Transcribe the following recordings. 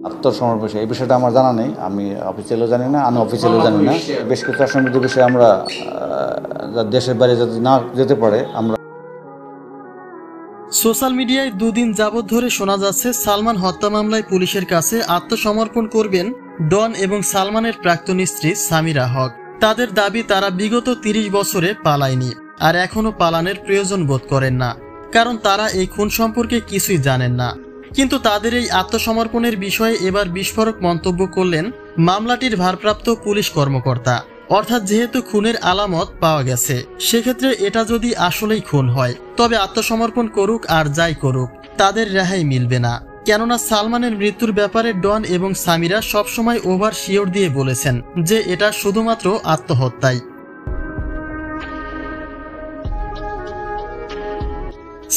আত্মসমর্পণ এই বিষয়টা আমার জানা নেই, আমি অফিসিয়ালও জানি না, আনঅফিসিয়ালও জানি না। বেশ কিছু আসামিদের বিষয়ে আমরা দেশের বাইরে যদি না যেতে পারে আমরা। সোশ্যাল মিডিয়ায় দুদিন যাবৎ ধরে শোনা যাচ্ছে সালমান হত্যা মামলায় পুলিশের কাছে আত্মসমর্পণ করবেন ডন এবং সালমানের প্রাক্তন স্ত্রী সামিরা হক। তাদের দাবি তারা বিগত 30 বছরে পালায়নি আর এখনো পালানোর প্রয়োজন বোধ করেন না, কারণ তারা এই খুন সম্পর্কে কিছুই জানেন না। কিন্তু তাদের এই আত্মসমর্পণের বিষয়ে এবার বিস্ফোরক মন্তব্য করলেন মামলাটির ভারপ্রাপ্ত পুলিশ কর্মকর্তা। অর্থাৎ যেহেতু খুনের আলামত পাওয়া গেছে, সেক্ষেত্রে এটা যদি আসলেই খুন হয় তবে আত্মসমর্পণ করুক আর যাই করুক তাদের রেহাই মিলবে না। কেননা সালমানের মৃত্যুর ব্যাপারে ডন এবং সামিরা সবসময় ওভার শিওর দিয়ে বলেছেন যে এটা শুধুমাত্র আত্মহত্যাই।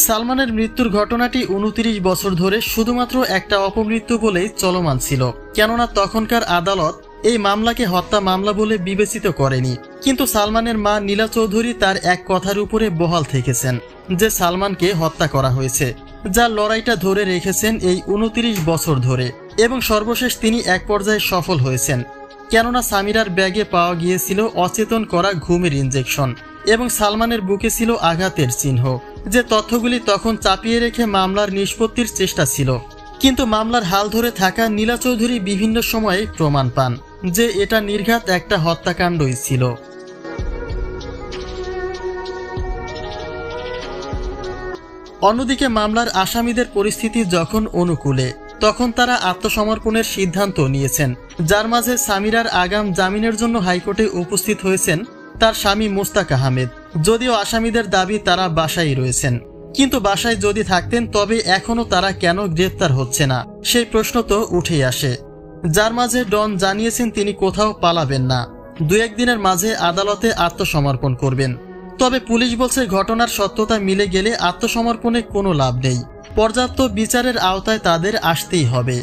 সালমানের মৃত্যুর ঘটনাটি 29 বছর ধরে শুধুমাত্র একটা অপমৃত্যু বলেই চলমান ছিল, কেননা তখনকার আদালত এই মামলাকে হত্যা মামলা বলে বিবেচিত করেনি। কিন্তু সালমানের মা নীলা চৌধুরী তার এক কথার উপরে বহাল থেকেছেন যে সালমানকে হত্যা করা হয়েছে, যার লড়াইটা ধরে রেখেছেন এই 29 বছর ধরে, এবং সর্বশেষ তিনি এক পর্যায়ে সফল হয়েছেন। কেননা সামিরার ব্যাগে পাওয়া গিয়েছিল অচেতন করা ঘুমের ইনজেকশন এবং সালমানের বুকে ছিল আঘাতের চিহ্ন, যে তথ্যগুলি তখন চাপিয়ে রেখে মামলার নিষ্পত্তির চেষ্টা ছিল। কিন্তু মামলার হাল ধরে থাকা নীলা চৌধুরী বিভিন্ন সময়ে প্রমাণ পান যে এটা নির্ঘাত একটা হত্যাকাণ্ডই ছিল। অন্যদিকে মামলার আসামিদের পরিস্থিতি যখন অনুকূলে, তখন তারা আত্মসমর্পণের সিদ্ধান্ত নিয়েছেন, যার মাঝে সামিরার আগাম জামিনের জন্য হাইকোর্টে উপস্থিত হয়েছেন তার স্বামী মোস্তাক আহমেদ। যদিও আসামিদের দাবি তারা বাসায় রয়েছেন, কিন্তু বাসায় যদি থাকতেন তবে এখনো তারা কেন গ্রেপ্তার হচ্ছে না সেই প্রশ্ন তো উঠেই আসে। যার মাঝে ডন জানিয়েছেন তিনি কোথাও পালাবেন না, 2-1 দিনের মাঝে আদালতে আত্মসমর্পণ করবেন। তবে পুলিশ বলছে ঘটনার সত্যতা মিলে গেলে আত্মসমর্পণে কোনো লাভ নেই, পর্যাপ্ত বিচারের আওতায় তাদের আসতেই হবে।